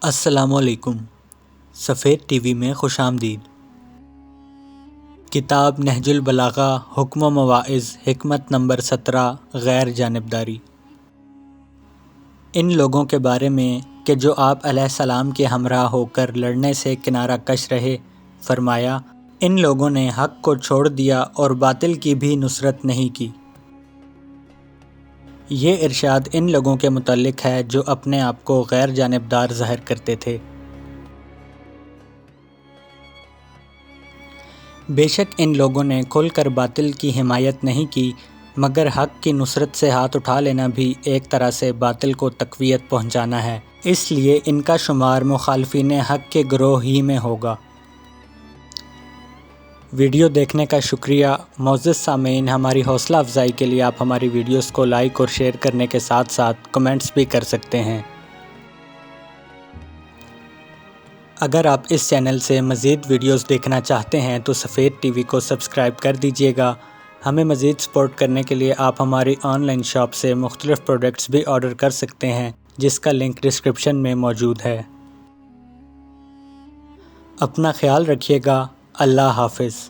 السلام علیکم۔ سفید ٹی وی میں خوش آمدید۔ کتاب نہج البلاغہ حکم و مواعظ حکمت نمبر 17 غیر جانبداری۔ ان لوگوں کے بارے میں کہ جو آپ علیہ السلام کے ہمراہ ہو کر لڑنے سے کنارہ کش رہے، فرمایا ان لوگوں نے حق کو چھوڑ دیا اور باطل کی بھی نصرت نہیں کی۔ یہ ارشاد ان لوگوں کے متعلق ہے جو اپنے آپ کو غیر جانبدار ظاہر کرتے تھے۔ بے شک ان لوگوں نے کھل کر باطل کی حمایت نہیں کی، مگر حق کی نصرت سے ہاتھ اٹھا لینا بھی ایک طرح سے باطل کو تقویت پہنچانا ہے، اس لیے ان کا شمار مخالفین حق کے گروہ ہی میں ہوگا۔ ویڈیو دیکھنے کا شکریہ۔ معزز سامعین، ہماری حوصلہ افزائی کے لیے آپ ہماری ویڈیوز کو لائک اور شیئر کرنے کے ساتھ ساتھ کمنٹس بھی کر سکتے ہیں۔ اگر آپ اس چینل سے مزید ویڈیوز دیکھنا چاہتے ہیں تو سفید ٹی وی کو سبسکرائب کر دیجیے گا۔ ہمیں مزید سپورٹ کرنے کے لیے آپ ہماری آن لائن شاپ سے مختلف پروڈکٹس بھی آرڈر کر سکتے ہیں، جس کا لنک ڈسکرپشن میں موجود ہے۔ اپنا خیال رکھیے گا۔ اللہ حافظ۔